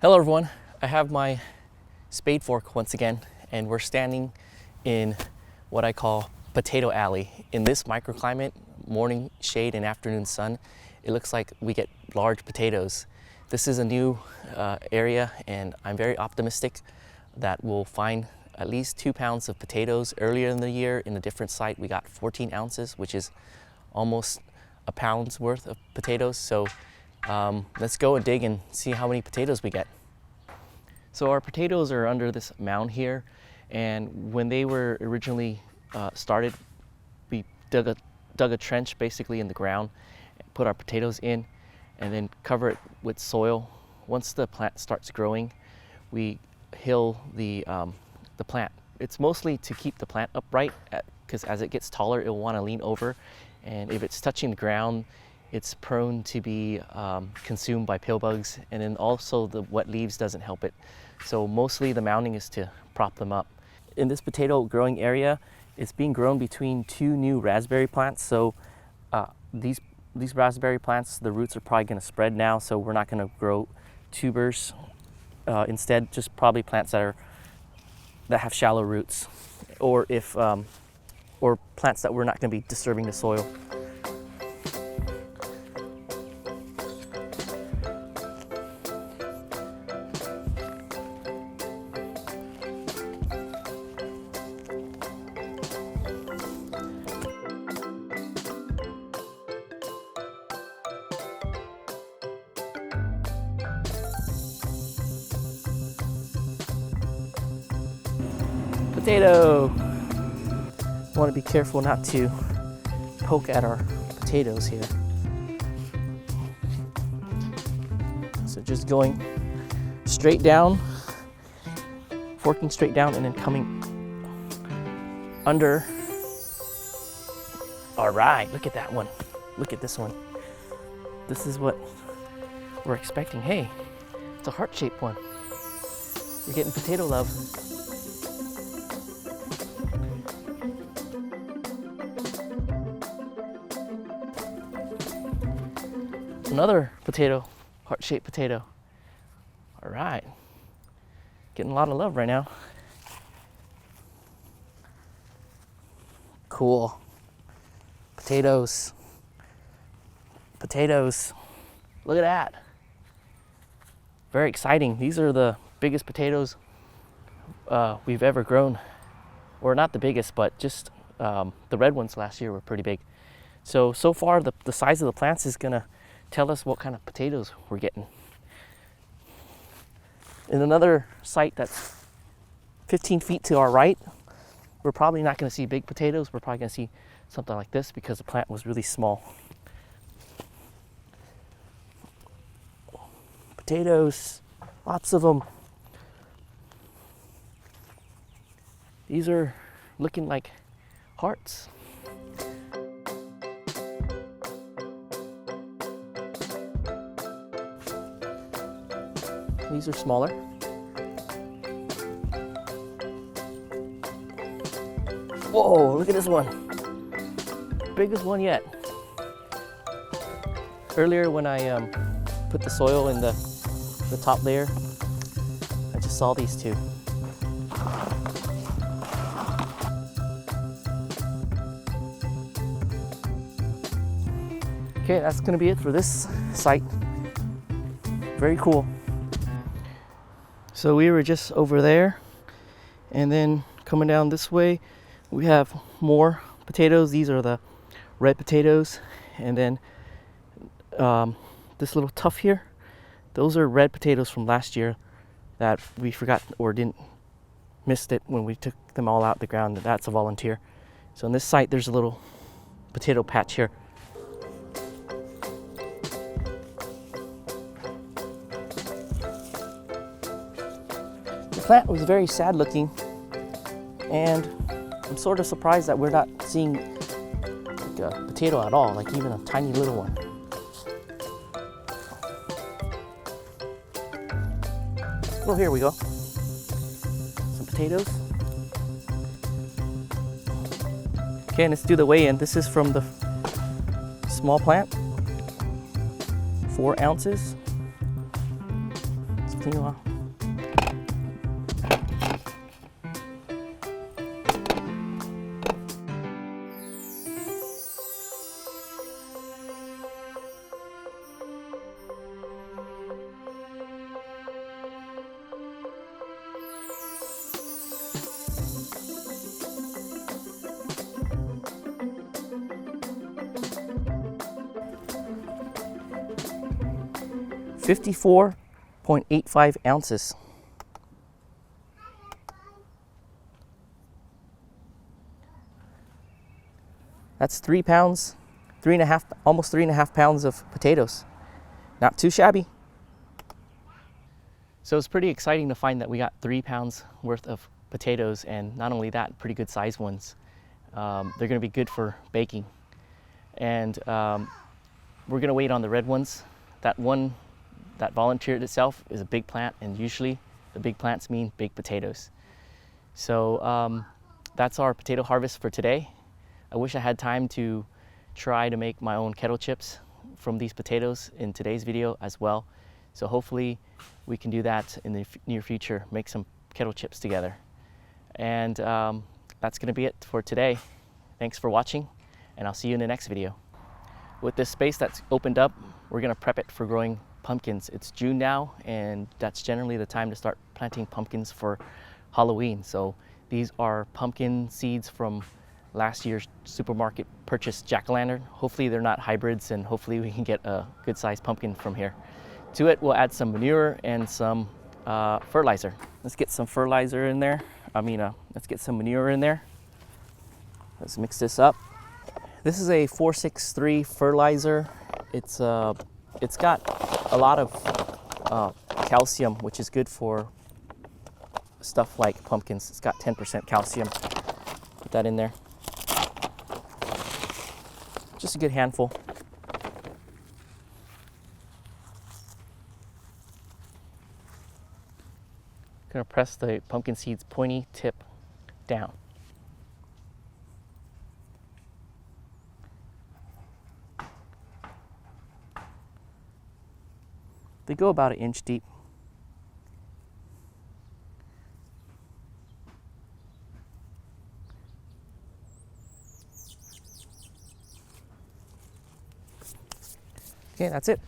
Hello everyone, I have my spade fork once again, and we're standing in what I call Potato Alley. In this microclimate, morning shade and afternoon sun, it looks like we get large potatoes. This is a new area, and I'm very optimistic that we'll find at least 2 pounds of potatoes. Earlier in the year in a different site, we got 14 ounces, which is almost a pound's worth of potatoes. So let's go and dig and see how many potatoes we get. So our potatoes are under this mound here, and when they were originally started, we dug a trench basically in the ground, put our potatoes in, and then cover it with soil. Once the plant starts growing, we hill the plant. It's mostly to keep the plant upright, because as it gets taller, it will want to lean over, and if it's touching the ground, it's prone to be consumed by pill bugs, and then also the wet leaves doesn't help it. So mostly the mounding is to prop them up. In this potato growing area, it's being grown between 2 new raspberry plants. So these raspberry plants, the roots are probably going to spread now, so we're not going to grow tubers. Instead, just probably plants that have shallow roots, or or plants that we're not going to be disturbing the soil. Potato! Want to be careful not to poke at our potatoes here. So just going straight down, forking straight down, and then coming under. All right, look at that one. Look at this one. This is what we're expecting. Hey, it's a heart-shaped one. You're getting potato love. Another potato, heart-shaped potato. All right, getting a lot of love right now. Cool. Potatoes. Potatoes. Look at that. Very exciting. These are the biggest potatoes we've ever grown. Or not the biggest, but just the red ones last year were pretty big. So far the size of the plants is gonna tell us what kind of potatoes we're getting. In another site that's 15 feet to our right, we're probably not going to see big potatoes. We're probably going to see something like this because the plant was really small. Potatoes, lots of them. These are looking like hearts. These are smaller. Whoa, look at this one. Biggest one yet. Earlier when I put the soil in the top layer, I just saw these two. Okay, that's gonna be it for this site. Very cool. So we were just over there, and then coming down this way, we have more potatoes. These are the red potatoes, and then this little tuft here, those are red potatoes from last year that we forgot or missed it when we took them all out the ground. That's a volunteer. So on this site, there's a little potato patch here. The plant was very sad looking, and I'm sort of surprised that we're not seeing like a potato at all, like even a tiny little one. Oh, here we go. Some potatoes. Okay, let's do the weigh-in. This is from the small plant, 4 ounces. It's clean them off. $54.85 ounces. That's 3 pounds, 3.5, almost 3.5 pounds of potatoes. Not too shabby. So it's pretty exciting to find that we got 3 pounds worth of potatoes, and not only that, pretty good sized ones. They're gonna be good for baking. And we're gonna wait on the red ones. That one that volunteered itself is a big plant, and usually the big plants mean big potatoes. So that's our potato harvest for today. I wish I had time to try to make my own kettle chips from these potatoes in today's video as well. So hopefully we can do that in the near future, make some kettle chips together. And that's gonna be it for today. Thanks for watching, and I'll see you in the next video. With this space that's opened up, we're gonna prep it for growing pumpkins. It's June now, and that's generally the time to start planting pumpkins for Halloween. So these are pumpkin seeds from last year's supermarket purchased jack-o'-lantern. Hopefully they're not hybrids, and hopefully we can get a good sized pumpkin from here. To it, we'll add some manure and some fertilizer. Let's get some fertilizer in there. Let's get some manure in there. Let's mix this up. This is a 463 fertilizer. It's got a lot of calcium, which is good for stuff like pumpkins. It's got 10% calcium. Put that in there. Just a good handful. Gonna press the pumpkin seeds pointy tip down. They go about 1 inch deep. Okay, that's it.